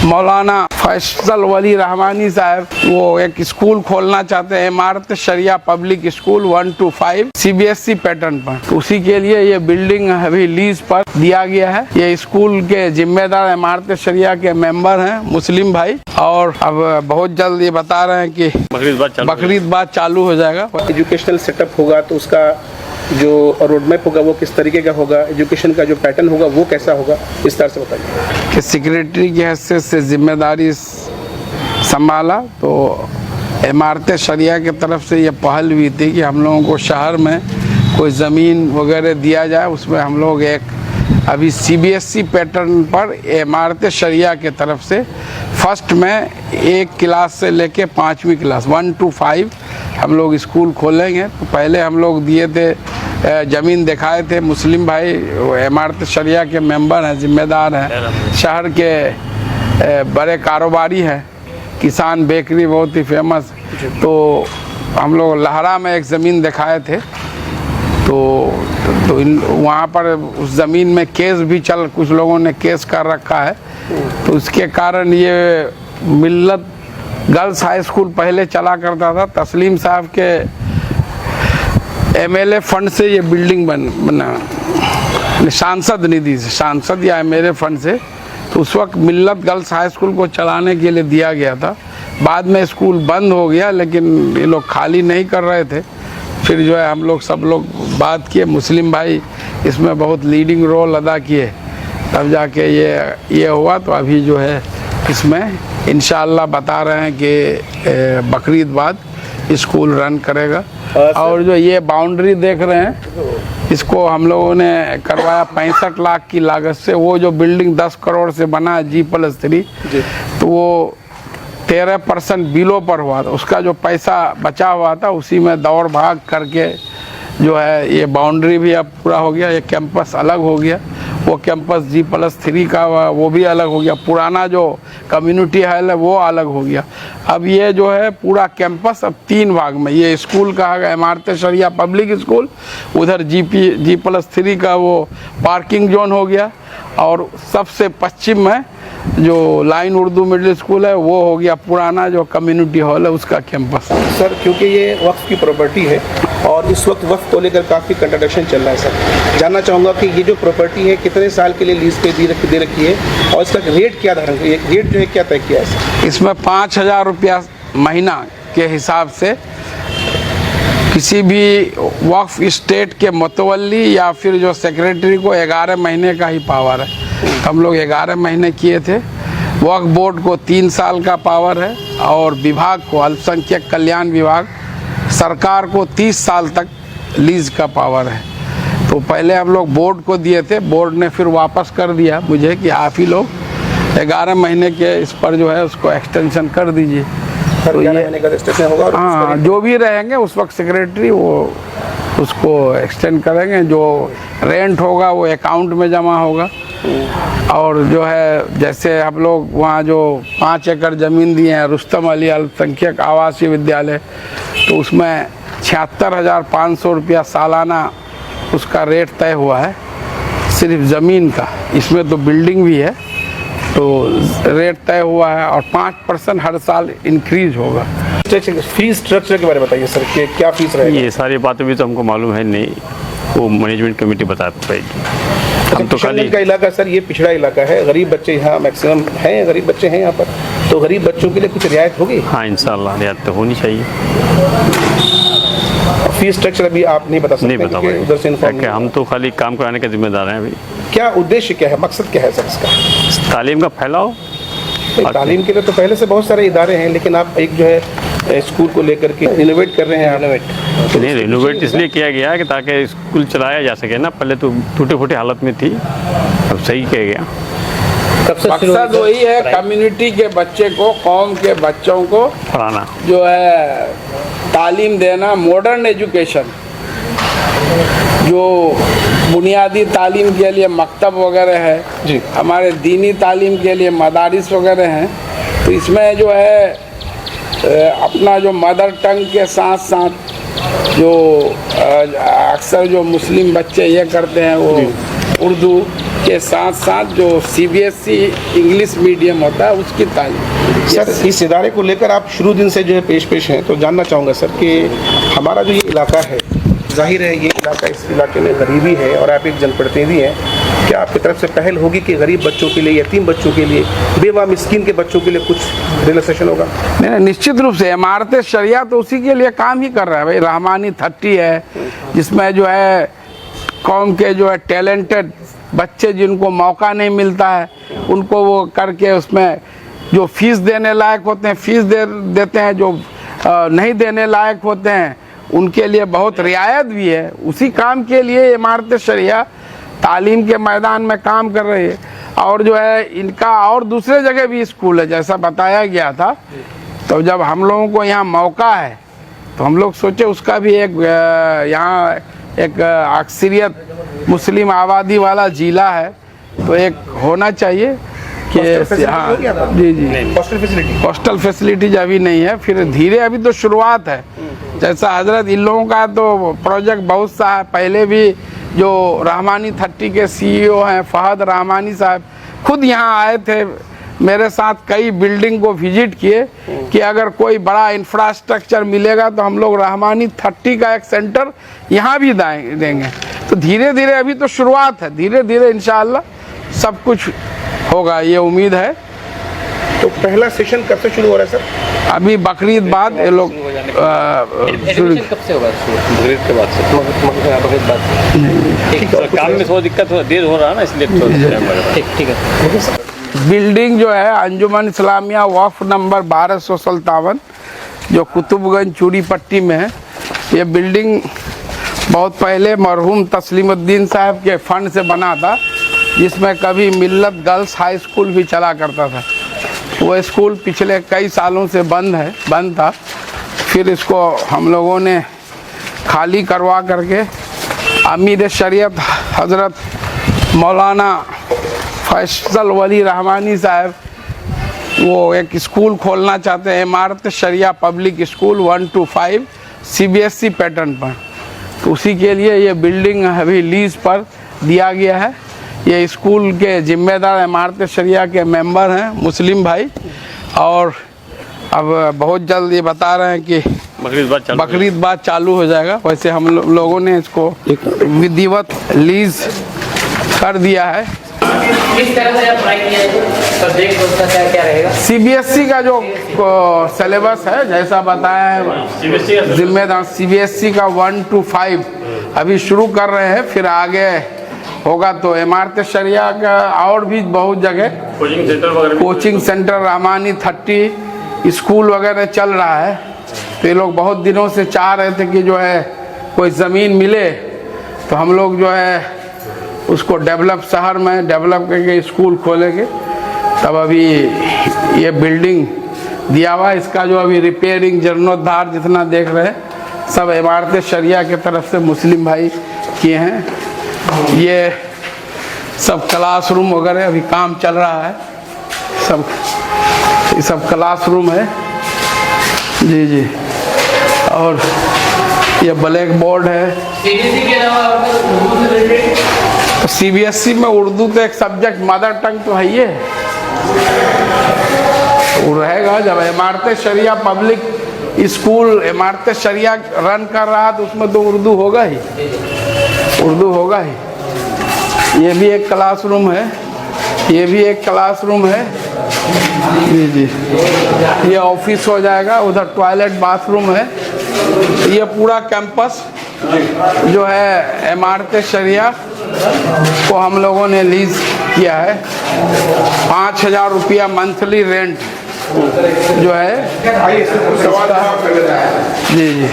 मौलाना फैसल वली रहमानी साहब वो एक स्कूल खोलना चाहते हैं, Imarat Shariya public school 1 to 5 CBSE pattern पर। उसी के लिए ये बिल्डिंग अभी लीज पर दिया गया है। ये स्कूल के जिम्मेदार इमारत शरिया के मेंबर हैं मुस्लिम भाई, और अब बहुत जल्द ये बता रहे हैं कि बकरीद बाद चालू हो जाएगा। एजुकेशनल सेटअप होगा तो उसका जो रोड मैप होगा वो किस तरीके का होगा, एजुकेशन का जो पैटर्न होगा वो कैसा होगा, इस तरह से बताइए। कि सेक्रेटरी की हैसियत से जिम्मेदारी संभाला तो इमारत शरिया की तरफ से ये पहल हुई थी कि हम लोगों को शहर में कोई ज़मीन वगैरह दिया जाए। उसमें हम लोग एक अभी CBSE पैटर्न पर इमारत शरिया के तरफ से फर्स्ट में 1 क्लास से लेके 5वीं क्लास 1 to 5 हम लोग स्कूल खोलेंगे। तो पहले हम लोग दिए थे, ज़मीन दिखाए थे मुस्लिम भाई, इमारत शरिया के मेंबर हैं, जिम्मेदार हैं, शहर के बड़े कारोबारी हैं, किसान बेकरी बहुत ही फेमस। तो हम लोग लहरा में एक ज़मीन दिखाए थे, तो वहाँ पर उस ज़मीन में केस भी कुछ लोगों ने केस कर रखा है। तो उसके कारण ये मिल्लत गर्ल्स हाई स्कूल पहले चला करता था, तस्लीम साहब के MLA फंड से ये बिल्डिंग बना, सांसद निधि से, सांसद या MLA फंड से। तो उस वक्त मिल्लत गर्ल्स हाई स्कूल को चलाने के लिए दिया गया था। बाद में स्कूल बंद हो गया, लेकिन ये लोग खाली नहीं कर रहे थे। फिर जो है हम लोग सब लोग बात किए, मुस्लिम भाई इसमें बहुत लीडिंग रोल अदा किए, तब जाके ये हुआ। तो अभी जो है इसमें इंशाअल्लाह बता रहे हैं कि बकरीद बाद स्कूल रन करेगा। और जो ये बाउंड्री देख रहे हैं, इसको हम लोगों ने करवाया 65 लाख की लागत से। वो जो बिल्डिंग 10 करोड़ से बना है G+3, तो वो 13% बिलो पर हुआ था। उसका जो पैसा बचा हुआ था उसी में दौड़ भाग करके जो है ये बाउंड्री भी अब पूरा हो गया। ये कैंपस अलग हो गया, वो कैंपस G+3 का वो भी अलग हो गया। पुराना जो कम्युनिटी हॉल है वो अलग हो गया। अब ये जो है पूरा कैंपस अब 3 भाग में, ये स्कूल कहा गया इमारत शरिया पब्लिक स्कूल, उधर G+3 का वो पार्किंग जोन हो गया, और सबसे पश्चिम में जो लाइन उर्दू मिडिल स्कूल है वो हो गया पुराना जो कम्युनिटी हॉल है उसका कैंपस। सर, क्योंकि ये वक्फ की प्रॉपर्टी है और इस वक्त वक्फ को लेकर काफ़ी कंट्रडिक्शन चल रहा है, सर जानना चाहूँगा कि ये जो प्रॉपर्टी है कितने साल के लिए लीज पे दे रखी है और इसका रेट क्या धारण, रेट जो है क्या तय किया है सर? इसमें 5,000 रुपया महीना के हिसाब से किसी भी वक्फ स्टेट के मुतवल्ली या फिर जो सेक्रेटरी को 11 महीने का ही पावर है। हम लोग 11 महीने किए थे। वक्फ बोर्ड को 3 साल का पावर है, और विभाग को, अल्पसंख्यक कल्याण विभाग, सरकार को 30 साल तक लीज का पावर है। तो पहले हम लोग बोर्ड को दिए थे, बोर्ड ने फिर वापस कर दिया मुझे कि आप ही लोग 11 महीने के इस पर जो है उसको एक्सटेंशन कर दीजिए। तो ये होगा, हाँ, जो भी रहेंगे उस वक्त सेक्रेटरी वो उसको एक्सटेंड करेंगे। जो रेंट होगा वो अकाउंट में जमा होगा। और जो है जैसे हम लोग वहाँ जो 5 एकड़ ज़मीन दिए हैं रुस्तम अली अल्पसंख्यक आवासीय विद्यालय, तो उसमें 76,500 रुपया सालाना उसका रेट तय हुआ है सिर्फ ज़मीन का। इसमें तो बिल्डिंग भी है, तो रेट तय हुआ है, और 5% हर साल इंक्रीज होगा। फीस स्ट्रक्चर के बारे में बताइए सर, कि क्या फीस रहेगा? ये सारी बातें भी तो हमको मालूम है नहीं, वो मैनेजमेंट कमेटी बता पाएगी। हम तो खाली का इलाका सर, ये पिछड़ा इलाका है, गरीब बच्चे यहाँ मैक्सिमम हैं, गरीब बच्चे हैं यहाँ पर, तो गरीब बच्चों के लिए कुछ रियायत होगी? हाँ, इंशाल्लाह रियायत तो होनी चाहिए। फीस स्ट्रक्चर अभी आप नहीं बता सकते? नहीं बता पाएंगे उधर से इन्फॉर्म। हम तो खाली काम कराने के जिम्मेदार हैं। अभी क्या उद्देश्य क्या है, मकसद क्या है सर इसका? तालीम का फैलाव। तालीम के लिए तो पहले से बहुत सारे इदारे हैं, लेकिन आप एक जो है स्कूल को लेकर के रिनोवेट कर रहे हैं। नहीं, रिनोवेट इसलिए किया गया है कि ताकि स्कूल चलाया जा सके ना। पहले तो टूटे फूटे हालत में थी, अब सही किया गया। मकसद वही है, कम्युनिटी के बच्चे को, कौम के बच्चों को पढ़ाना, जो है तालीम देना, मॉडर्न एजुकेशन। जो बुनियादी तालीम के लिए मकतब वगैरह है जी, हमारे दीनी तालीम के लिए मदारिस वगैरह हैं। तो इसमें जो है अपना जो मदर टंग के साथ साथ जो अक्सर जो मुस्लिम बच्चे ये करते हैं वो उर्दू के साथ साथ जो CBSE इंग्लिश मीडियम होता है उसकी तालीम। सर इस इदारे को लेकर आप शुरू दिन से जो है पेश हैं, तो जानना चाहूँगा सर कि हमारा जो ये इलाका है, जाहिर है ये इलाका, इस इलाके में गरीबी है और आप एक जनप्रतिनिधि हैं, क्या आपकी तरफ से पहल होगी कि गरीब बच्चों के लिए, यतीम बच्चों के लिए, बेवा मिस्किन के बच्चों के लिए कुछ रिलैक्सेशन होगा? नहीं, निश्चित रूप से इमारत शरिया तो उसी के लिए काम ही कर रहा है भाई। रहमानी 30 है जिसमें जो है कौम के जो है टैलेंटेड बच्चे जिनको मौका नहीं मिलता है उनको वो करके उसमें जो फीस देने लायक होते हैं फीस देते हैं, जो नहीं देने लायक होते हैं उनके लिए बहुत रियायत भी है। उसी काम के लिए इमारत शरिया तालीम के मैदान में काम कर रही है। और जो है इनका और दूसरे जगह भी स्कूल है जैसा बताया गया था। तो जब हम लोगों को यहाँ मौका है तो हम लोग सोचे उसका भी एक यहाँ एक अक्सरियत मुस्लिम आबादी वाला जिला है तो एक होना चाहिए कि हाँ जी हॉस्टल फैसिलिटीज अभी नहीं है, फिर धीरे अभी तो शुरुआत है। जैसा हजरत इन लोगों का तो प्रोजेक्ट बहुत सा है। पहले भी जो रहमानी 30 के CEO हैं फहद रहमानी साहब खुद यहाँ आए थे, मेरे साथ कई बिल्डिंग को विजिट किए कि अगर कोई बड़ा इंफ्रास्ट्रक्चर मिलेगा तो हम लोग रहमानी 30 का एक सेंटर यहाँ भी देंगे। तो धीरे धीरे अभी तो शुरुआत है, धीरे धीरे इंशाअल्लाह सब कुछ होगा, ये उम्मीद है। तो पहला सेशन कब से शुरू हो रहा है सर? अभी बकरीद बाद ये लोग शुरू। कब से होगा? बकरीद के बाद से। बकरीद बाद काम में थोड़ा दिक्कत हो, देर हो रहा है ना, इसलिए ठीक है। बिल्डिंग जो है अंजुमन इस्लामिया वक्फ नंबर 1257 जो कुतुबगंज चूड़ी पट्टी में है। ये बिल्डिंग बहुत पहले मरहूम तस्लीमुद्दीन साहब के फंड से बना था, जिसमें कभी मिल्लत गर्ल्स हाई स्कूल भी चला करता था। वो स्कूल पिछले कई सालों से बंद था। फिर इसको हम लोगों ने खाली करवा करके अमीर शरीयत हज़रत मौलाना फैसल वली रहमानी साहब वो एक स्कूल खोलना चाहते हैं, Imarat Shariya public school 1 to 5 CBSE pattern पर। तो उसी के लिए ये बिल्डिंग अभी लीज पर दिया गया है। ये स्कूल के जिम्मेदार इमारत शरिया के मेंबर हैं मुस्लिम भाई, और अब बहुत जल्द ये बता रहे हैं कि बकरीद बाद चालू हो जाएगा। वैसे हम लोगों ने इसको विधिवत लीज कर दिया है। किस तरह से पढ़ाई सब्जेक्ट उसका क्या रहेगा? CBSE का जो सिलेबस है जैसा बताया है जिम्मेदार CBSE का 1 to 5 अभी शुरू कर रहे हैं, फिर आगे होगा तो इमारत शरिया का और भी बहुत जगह कोचिंग सेंटर रहमानी 30 स्कूल वगैरह चल रहा है। तो ये लोग बहुत दिनों से चाह रहे थे कि जो है कोई ज़मीन मिले तो हम लोग जो है उसको शहर में डेवलप करके स्कूल खोलेंगे। तब अभी ये बिल्डिंग दिया हुआ है, इसका जो अभी रिपेयरिंग जीर्णोद्धार जितना देख रहे हैं सब इमारत शरिया के तरफ से मुस्लिम भाई किए हैं। ये सब क्लासरूम वगैरह अभी काम चल रहा है, ये सब क्लासरूम है जी। और ये ब्लैक बोर्ड है। CBSE में उर्दू तो एक सब्जेक्ट मदर टंग तो है ये, वो रहेगा। जब इमारत शरिया पब्लिक स्कूल इमारत शरिया रन कर रहा तो उसमें तो उर्दू होगा ही। ये भी एक क्लासरूम है, ये भी एक क्लासरूम है जी। ये ऑफिस हो जाएगा, उधर टॉयलेट बाथरूम है। ये पूरा कैंपस जो है इमारत शरिया को हम लोगों ने लीज किया है। 5000 रुपया मंथली रेंट जो है जी।